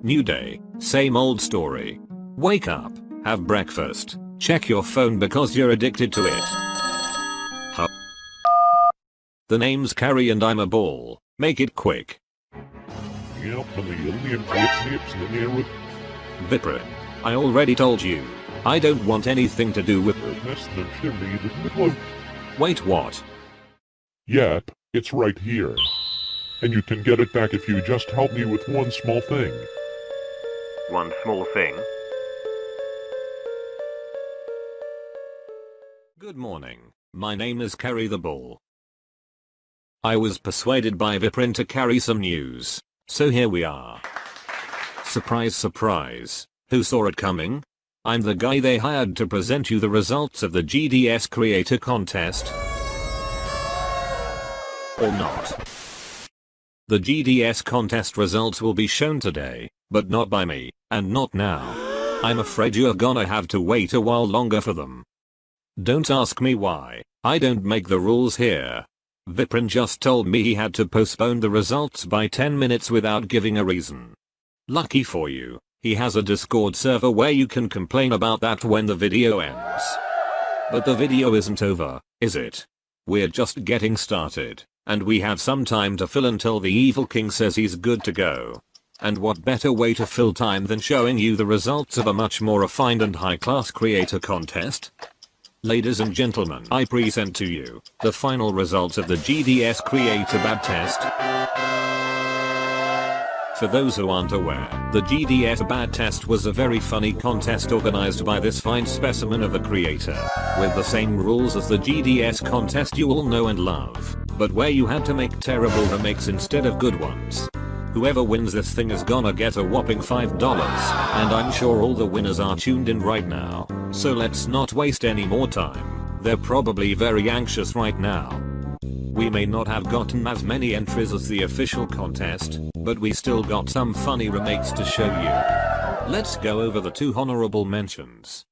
New day, same old story. Wake up, have breakfast, check your phone because you're addicted to it. Huh? The name's Carrie and I'm a ball. Make it quick. Viprin, I already told you. I don't want anything to do with. Wait, what? Yep, it's right here. And you can get it back if you just help me with one small thing. One small thing? Good morning. My name is Carrie the Ball. I was persuaded by Viprin to carry some news. So here we are. Surprise, surprise. Who saw it coming? I'm the guy they hired to present you the results of the GDS creator contest. Or not. The GDS contest results will be shown today, but not by me, and not now. I'm afraid you're gonna have to wait a while longer for them. Don't ask me why, I don't make the rules here. Viprin just told me he had to postpone the results by 10 minutes without giving a reason. Lucky for you, he has a Discord server where you can complain about that when the video ends. But the video isn't over, is it? We're just getting started, and we have some time to fill until the evil king says he's good to go. And what better way to fill time than showing you the results of a much more refined and high-class creator contest? Ladies and gentlemen, I present to you the final results of the GDS Creator Bad Test. For those who aren't aware, the GDS Bad Test was a very funny contest organized by this fine specimen of a creator, with the same rules as the GDS contest you all know and love, but where you had to make terrible remakes instead of good ones. Whoever wins this thing is gonna get a whopping $5, and I'm sure all the winners are tuned in right now, so let's not waste any more time. They're probably very anxious right now. We may not have gotten as many entries as the official contest, but we still got some funny remakes to show you. Let's go over the 2 honorable mentions.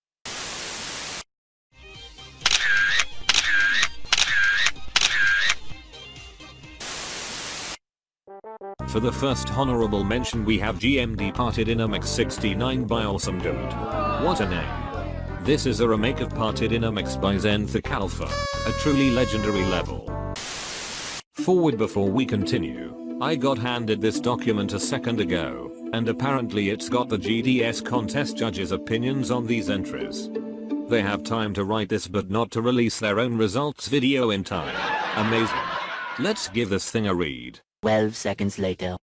For the first honorable mention we have GMD Parted in MX69 by Awesome Dude. What a name. This is a remake of Parted in MX by Zenthik Alpha, a truly legendary level. Forward before we continue, I got handed this document a second ago, and apparently it's got the GDS contest judges' opinions on these entries. They have time to write this but not to release their own results video in time. Amazing. Let's give this thing a read. 12 seconds later.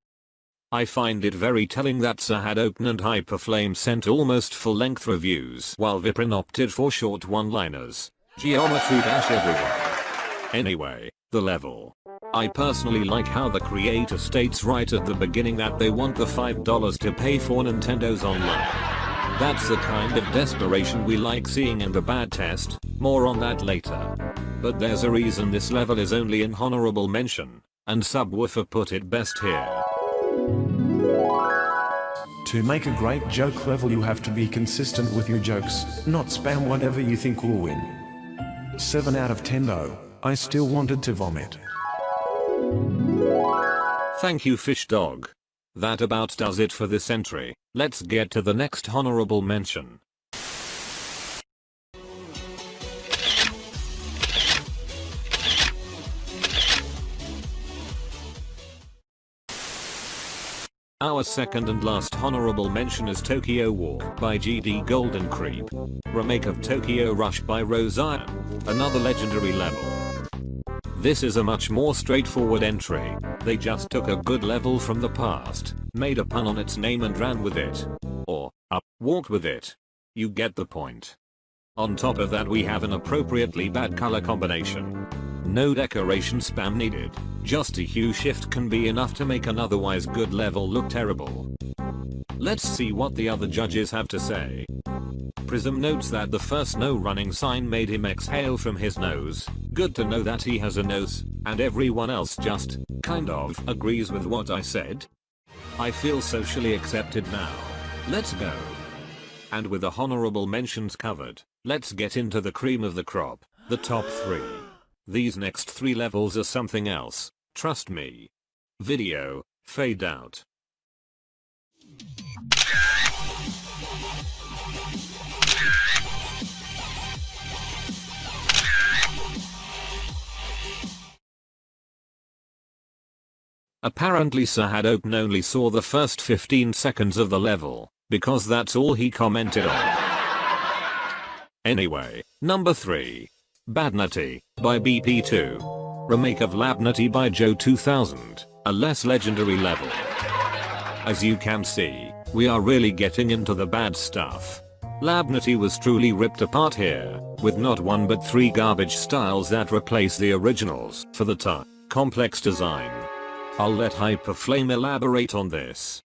I find it very telling that Sahad Open and Hyperflame sent almost full-length reviews while Viprin opted for short one-liners. Geometry dash everywhere. Anyway, the level. I personally like how the creator states right at the beginning that they want the $5 to pay for Nintendo's online. That's the kind of desperation we like seeing in the bad test, more on that later. But there's a reason this level is only an honorable mention, and Subwoofer put it best here. To make a great joke level you have to be consistent with your jokes, not spam whatever you think will win. 7 out of 10 though, I still wanted to vomit. Thank you Fish Dog. That about does it for this entry. Let's get to the next honorable mention. Our second and last honorable mention is Tokyo Walk by GD Golden Creep. Remake of Tokyo Rush by Rosian, another legendary level. This is a much more straightforward entry. They just took a good level from the past, made a pun on its name and ran with it. Or, walked with it. You get the point. On top of that we have an appropriately bad color combination. No decoration spam needed, just a hue shift can be enough to make an otherwise good level look terrible. Let's see what the other judges have to say. Prism notes that the first no running sign made him exhale from his nose. Good to know that he has a nose, and everyone else just, kind of, agrees with what I said. I feel socially accepted now. Let's go. And with the honorable mentions covered, let's get into the cream of the crop, the top 3. These next 3 levels are something else, trust me. Video, fade out. Apparently Sahadopin only saw the first 15 seconds of the level, because that's all he commented on. Anyway, number 3. Badnutty, by BP2. Remake of Labnutty by Joe 2000, a less legendary level. As you can see, we are really getting into the bad stuff. Labnutty was truly ripped apart here, with not one but 3 garbage styles that replace the originals for the complex design. I'll let Hyperflame elaborate on this.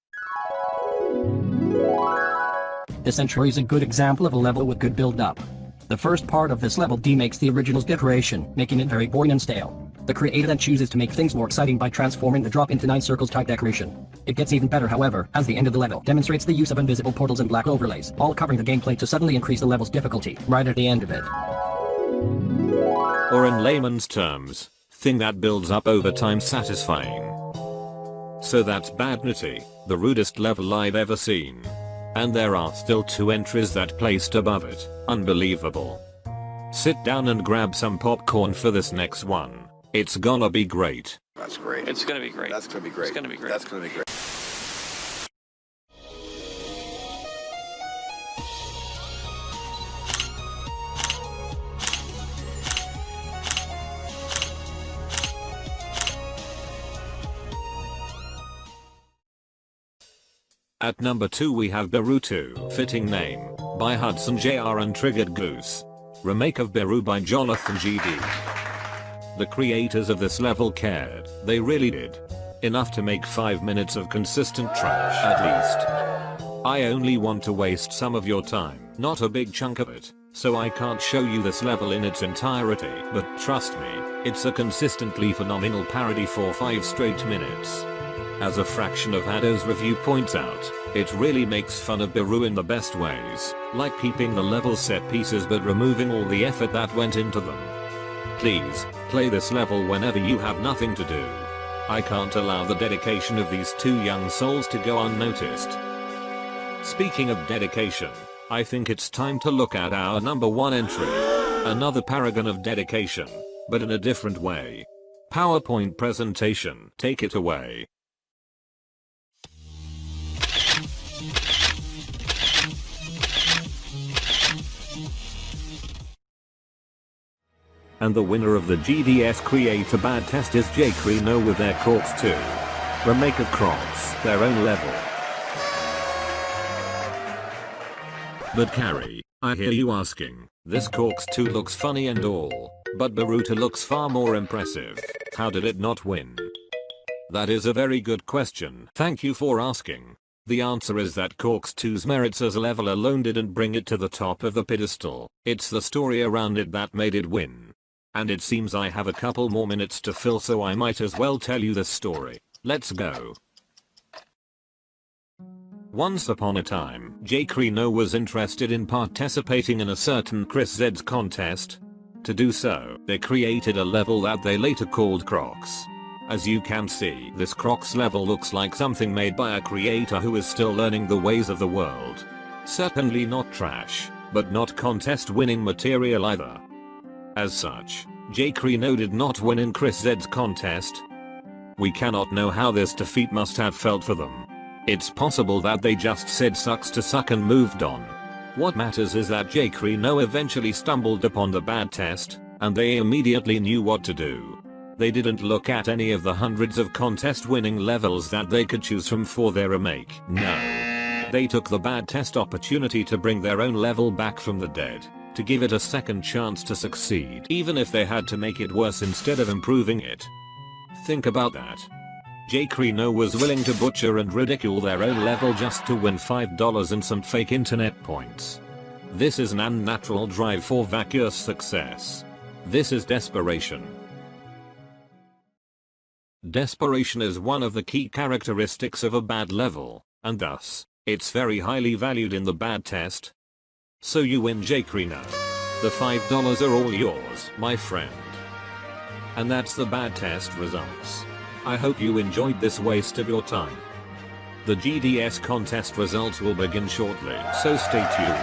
This entry is a good example of a level with good build-up. The first part of this level demakes the original's decoration, making it very boring and stale. The creator then chooses to make things more exciting by transforming the drop into 9 circles type decoration. It gets even better however, as the end of the level demonstrates the use of invisible portals and black overlays, all covering the gameplay to suddenly increase the level's difficulty, right at the end of it. Or in layman's terms, thing that builds up over time satisfying. So that's Badnutty, the rudest level I've ever seen. And there are still 2 entries that placed above it, unbelievable. Sit down and grab some popcorn for this next one. It's gonna be great. That's great. It's gonna be great. That's gonna be great. It's gonna be great. That's gonna be great. At number 2 we have Baruto, fitting name, by Hudson Jr. and Triggered Goose. Remake of Beru by Jonathan GD. The creators of this level cared, they really did. Enough to make 5 minutes of consistent trash at least. I only want to waste some of your time, not a big chunk of it, so I can't show you this level in its entirety, but trust me, it's a consistently phenomenal parody for 5 straight minutes. As a fraction of Hado's review points out, it really makes fun of Beru in the best ways, like keeping the level set pieces but removing all the effort that went into them. Please, play this level whenever you have nothing to do. I can't allow the dedication of these 2 young souls to go unnoticed. Speaking of dedication, I think it's time to look at our number 1 entry. Another paragon of dedication, but in a different way. PowerPoint presentation, take it away. And the winner of the GDS Create a Bad Test is J-Crino with their Corks 2. Remake of Crocs, their own level. But Carrie, I hear you asking, this Corks 2 looks funny and all, but Baruto looks far more impressive. How did it not win? That is a very good question. Thank you for asking. The answer is that Corks 2's merits as a level alone didn't bring it to the top of the pedestal. It's the story around it that made it win. And it seems I have a couple more minutes to fill, so I might as well tell you this story. Let's go. Once upon a time, J-Crino was interested in participating in a certain Chris Z's contest. To do so, they created a level that they later called Crocs. As you can see, this Crocs level looks like something made by a creator who is still learning the ways of the world. Certainly not trash, but not contest winning material either. As such, J-Crino did not win in Chris Z's contest. We cannot know how this defeat must have felt for them. It's possible that they just said sucks to suck and moved on. What matters is that J-Crino eventually stumbled upon the bad test, and they immediately knew what to do. They didn't look at any of the hundreds of contest winning levels that they could choose from for their remake. No. They took the bad test opportunity to bring their own level back from the dead. To give it a second chance to succeed, even if they had to make it worse instead of improving it. Think about that. J-Crino was willing to butcher and ridicule their own level just to win $5 and some fake internet points. This is an unnatural drive for vacuous success. This is desperation. Desperation is one of the key characteristics of a bad level, and thus, it's very highly valued in the bad test. So you win, J-Crino. The $5 are all yours, my friend. And that's the bad test results. I hope you enjoyed this waste of your time. The GDS contest results will begin shortly, so stay tuned.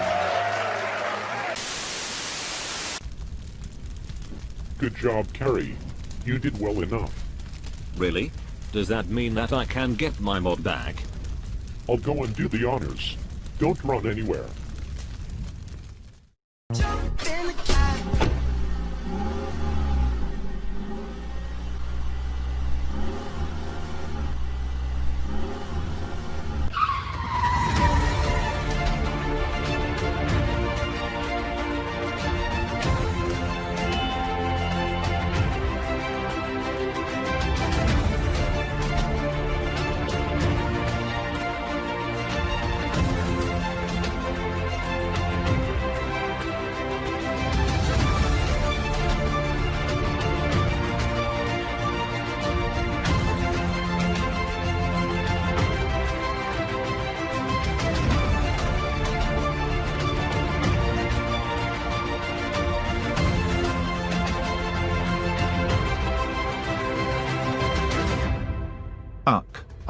Good job, Carrie. You did well enough. Really? Does that mean that I can get my mod back? I'll go and do the honors. Don't run anywhere.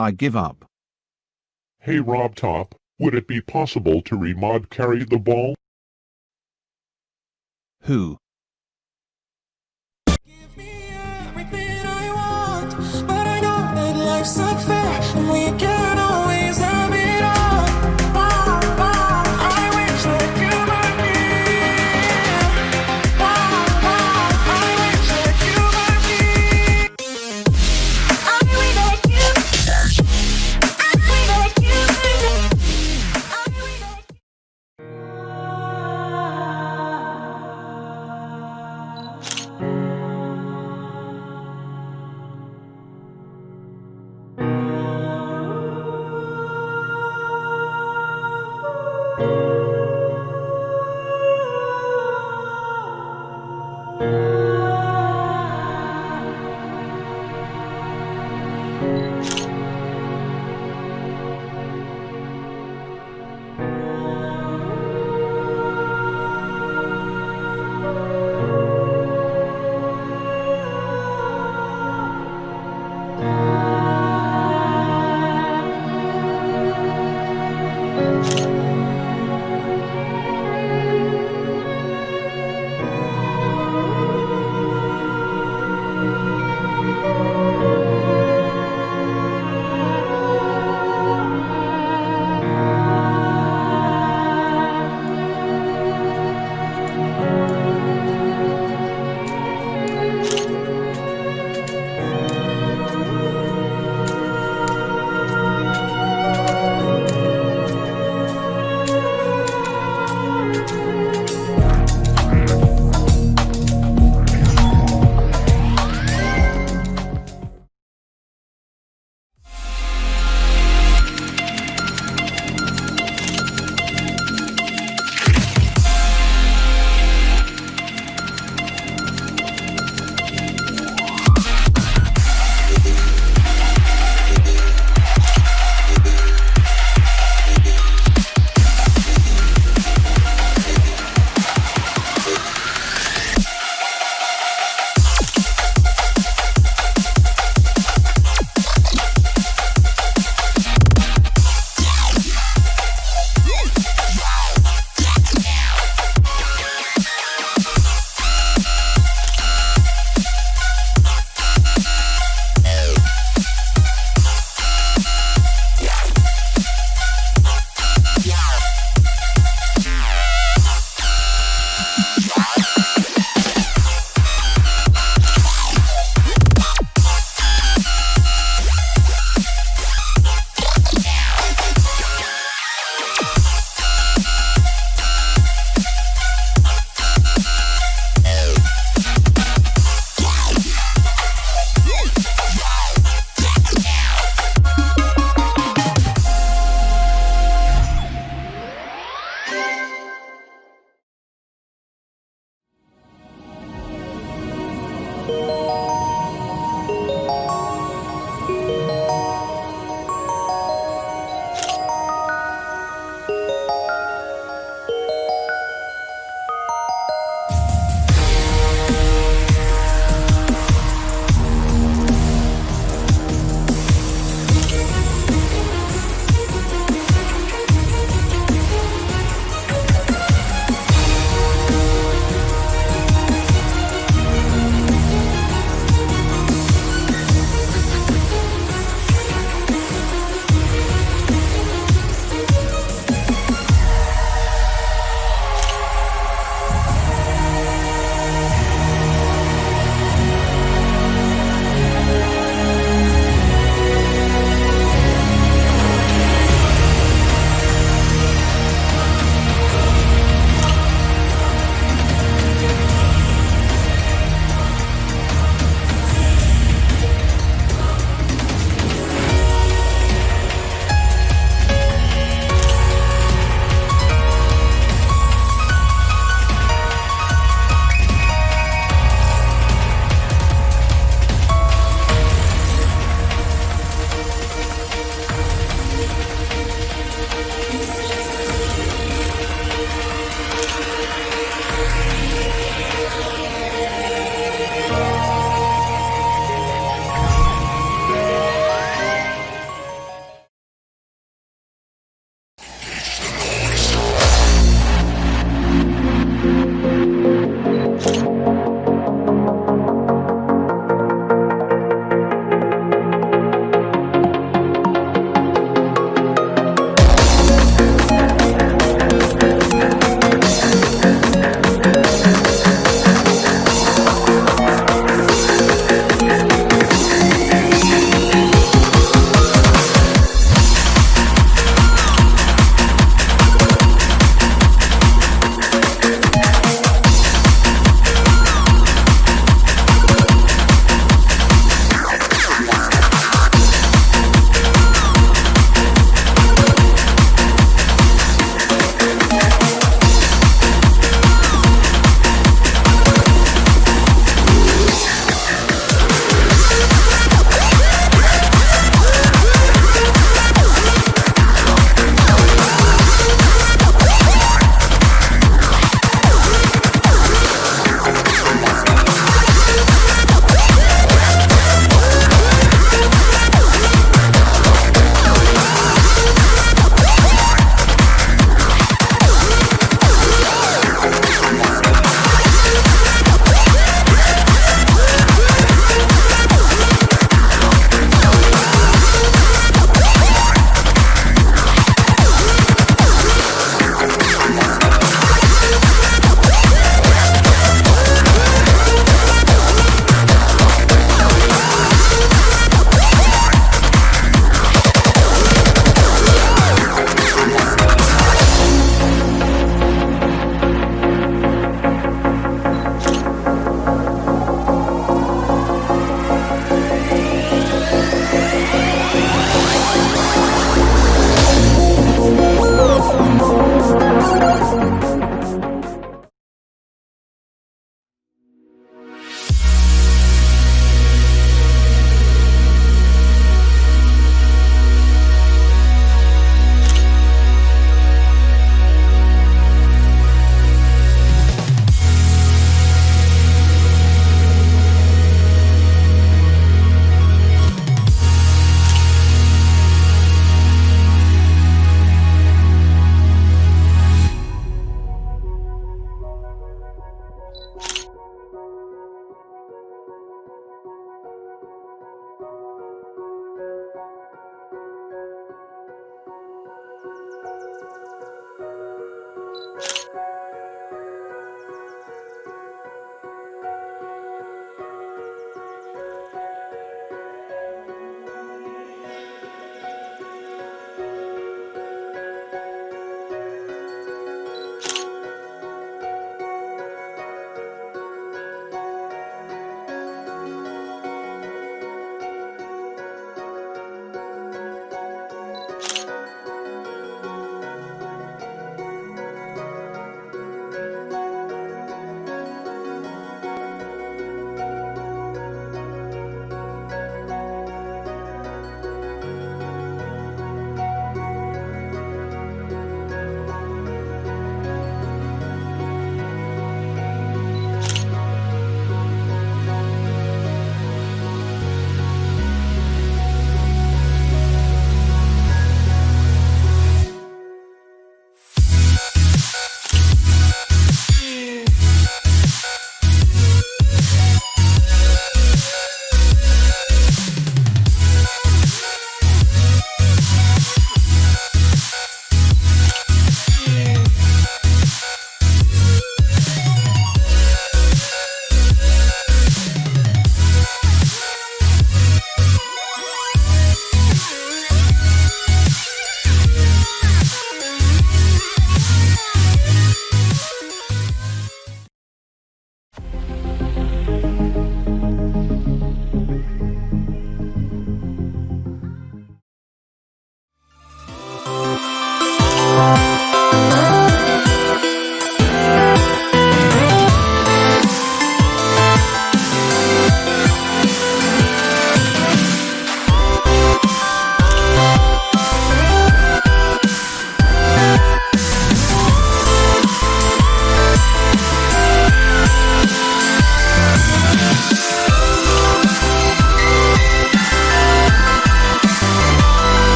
I give up. Hey Rob Top, would it be possible to remod carry the ball? Who? Give me everything I want, but I know that life's unfair, and we can't always have it all. I wish that you were here. I wish that you were here. I wish that you. I wish that you. I wish that you.